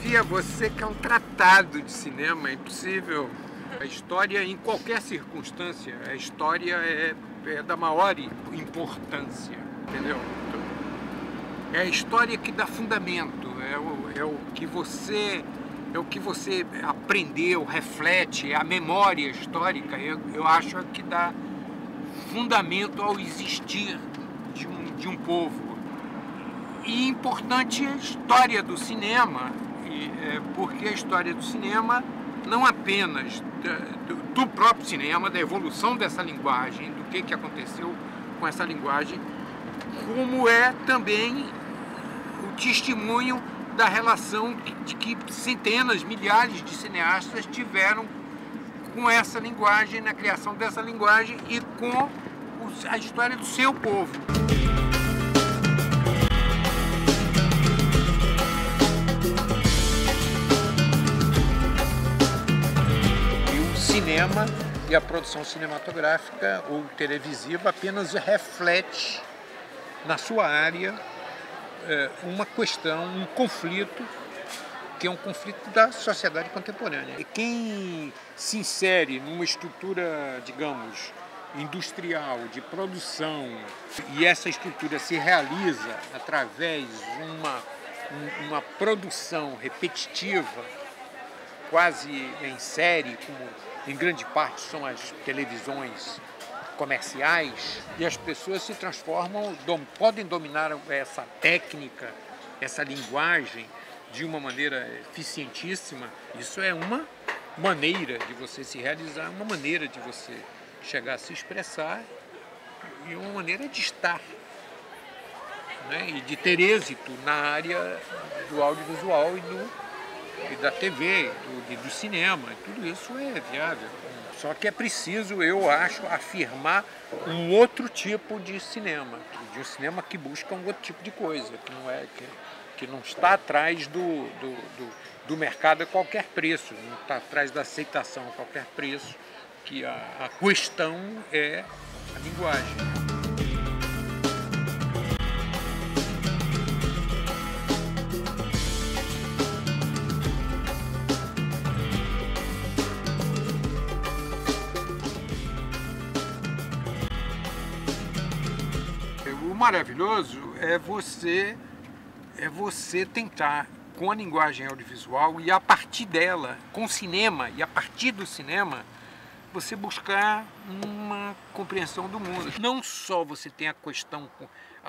Sofia, você que é um tratado de cinema, é impossível. A história, em qualquer circunstância, a história é da maior importância, entendeu? É a história que dá fundamento, é o que você aprendeu, reflete, a memória histórica, eu acho que dá fundamento ao existir de um povo. E importante a história do cinema, porque a história do cinema não apenas do próprio cinema, da evolução dessa linguagem, do que aconteceu com essa linguagem, como é também o testemunho da relação que centenas, milhares de cineastas tiveram com essa linguagem, na criação dessa linguagem e com a história do seu povo. Cinema e a produção cinematográfica ou televisiva apenas reflete na sua área uma questão, um conflito, que é um conflito da sociedade contemporânea. E quem se insere numa estrutura, digamos, industrial, de produção, e essa estrutura se realiza através de uma produção repetitiva, quase em série, como em grande parte são as televisões comerciais, e as pessoas se transformam, podem dominar essa técnica, essa linguagem de uma maneira eficientíssima. Isso é uma maneira de você se realizar, uma maneira de você chegar a se expressar e uma maneira de estar, né? E de ter êxito na área do audiovisual e da TV, do cinema. Tudo isso é viável. Só que é preciso, eu acho, afirmar um outro tipo de cinema, de um cinema que busca um outro tipo de coisa, que não está atrás do mercado a qualquer preço, não está atrás da aceitação a qualquer preço, que a questão é a linguagem. O maravilhoso é você tentar, com a linguagem audiovisual e a partir dela, com o cinema e a partir do cinema, você buscar uma compreensão do mundo. Não só você tem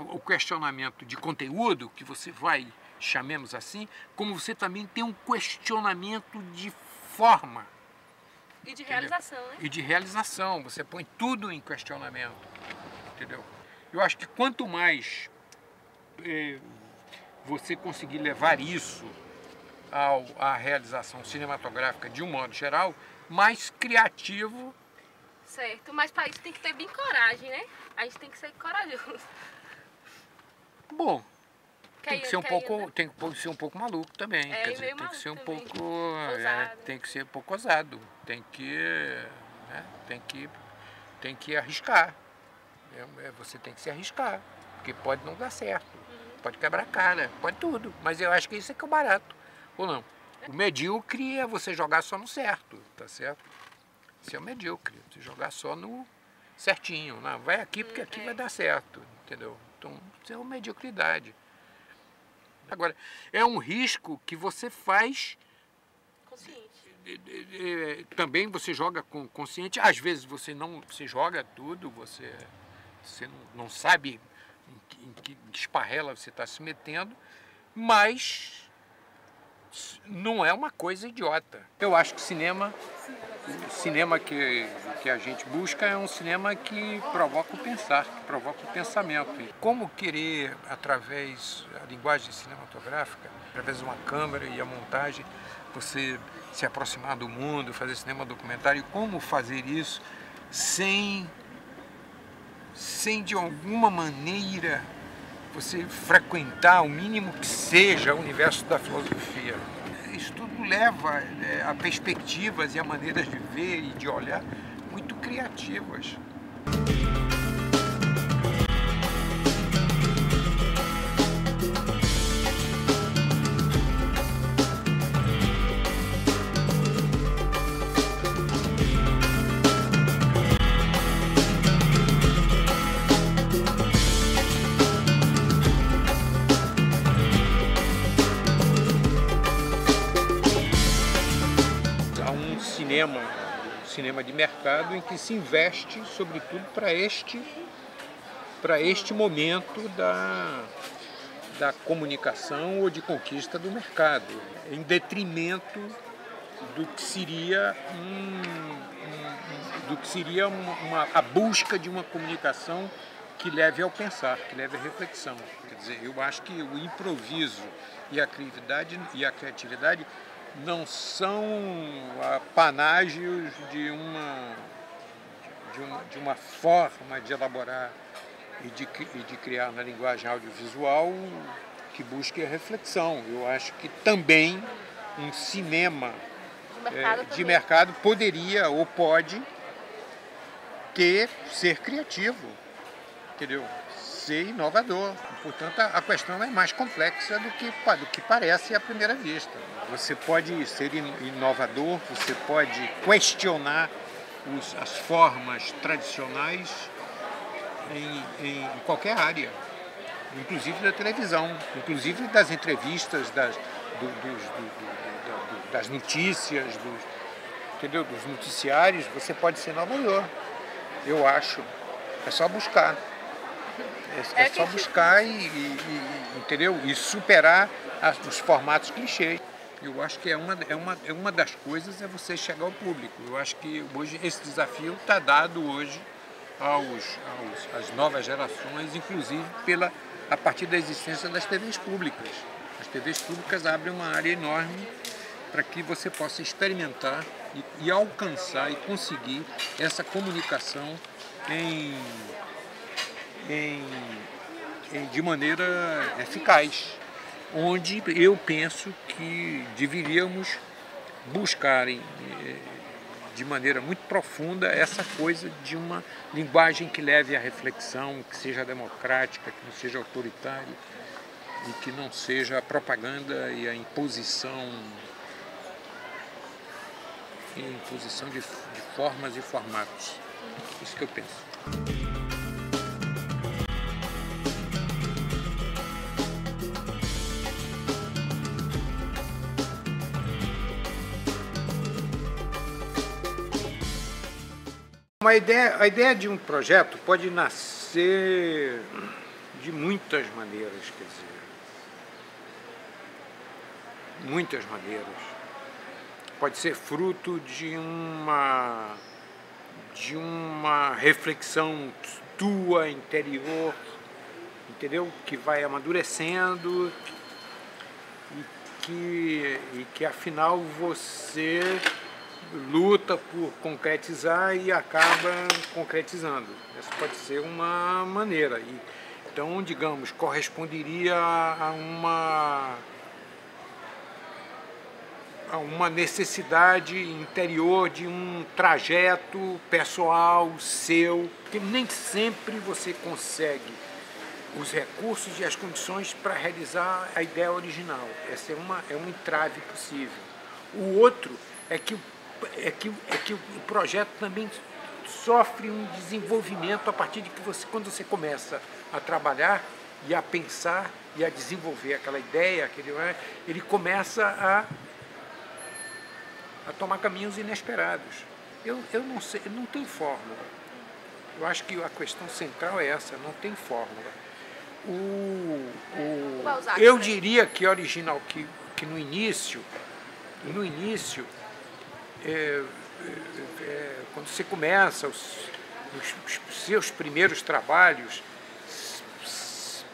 o questionamento de conteúdo, que você vai, chamemos assim, como você também tem um questionamento de forma. E de realização, né? E de realização, você põe tudo em questionamento, entendeu? Eu acho que quanto mais você conseguir levar isso à realização cinematográfica de um modo geral, mais criativo. Certo, mas para isso tem que ter bem coragem, né? A gente tem que ser corajoso. Tem que ser um pouco maluco também. Quer dizer, tem que ser um pouco ousado. Tem que ser um pouco ousado. Tem que arriscar. Você tem que se arriscar, porque pode não dar certo, pode quebrar a cara, pode tudo, mas eu acho que isso é que é o barato, ou não? O medíocre é você jogar só no certo, tá certo? Isso é o medíocre, você jogar só no certinho, não, vai aqui porque aqui vai dar certo, entendeu? Então, isso é uma mediocridade. Agora, é um risco que você faz consciente. Também você joga consciente, às vezes você joga tudo, você não sabe em que esparrela você está se metendo, mas não é uma coisa idiota. Eu acho que o cinema que a gente busca é um cinema que provoca o pensar, que provoca o pensamento. E como querer, através da linguagem cinematográfica, através de uma câmera e a montagem, você se aproximar do mundo, fazer cinema documentário, e como fazer isso sem de alguma maneira você frequentar o mínimo que seja o universo da filosofia. Isso tudo leva a perspectivas e a maneiras de ver e de olhar muito criativas. cinema de mercado em que se investe, sobretudo, para este momento da comunicação ou de conquista do mercado, em detrimento do que seria a busca de uma comunicação que leve ao pensar, que leve à reflexão. Quer dizer, eu acho que o improviso e a criatividade não são panágios de uma forma de elaborar e de criar na linguagem audiovisual que busque a reflexão. Eu acho que também um cinema de mercado poderia ou pode ser criativo, entendeu? Ser inovador. Portanto, a questão é mais complexa do que parece à primeira vista. Você pode ser inovador, você pode questionar as formas tradicionais em qualquer área, inclusive da televisão, inclusive das entrevistas, das notícias, dos noticiários. Você pode ser inovador, eu acho. É só buscar. É só buscar entendeu? E superar os formatos clichês. Eu acho que uma das coisas é você chegar ao público. Eu acho que hoje esse desafio está dado hoje às novas gerações, inclusive a partir da existência das TVs públicas. As TVs públicas abrem uma área enorme para que você possa experimentar e alcançar e conseguir essa comunicação de maneira eficaz, onde eu penso que deveríamos buscar de maneira muito profunda essa coisa de uma linguagem que leve à reflexão, que seja democrática, que não seja autoritária e que não seja a propaganda e a imposição de formas e formatos. Isso que eu penso. A ideia de um projeto pode nascer de muitas maneiras, quer dizer, muitas maneiras. Pode ser fruto de uma reflexão tua interior, entendeu? Que vai amadurecendo e que afinal você luta por concretizar e acaba concretizando. Essa pode ser uma maneira. Então, digamos, corresponderia a uma necessidade interior de um trajeto pessoal seu, que nem sempre você consegue os recursos e as condições para realizar a ideia original. Essa é um entrave possível. O outro é que o projeto também sofre um desenvolvimento a partir de que quando você começa a trabalhar e a pensar e a desenvolver aquela ideia, ele começa a tomar caminhos inesperados. Eu não sei, não tem fórmula. Eu acho que a questão central é essa, não tem fórmula. Eu diria que original, que no início, quando você começa os seus primeiros trabalhos,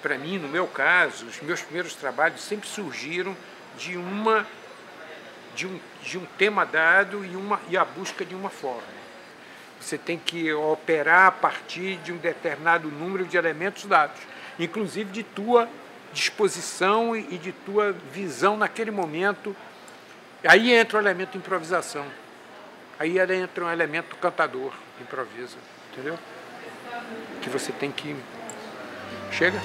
para mim, no meu caso, os meus primeiros trabalhos sempre surgiram de um tema dado e a busca de uma forma. Você tem que operar a partir de um determinado número de elementos dados, inclusive de tua disposição e de tua visão naquele momento. Aí entra o elemento improvisação. Aí entra um elemento cantador, improvisa, entendeu? Que você tem que... Chega?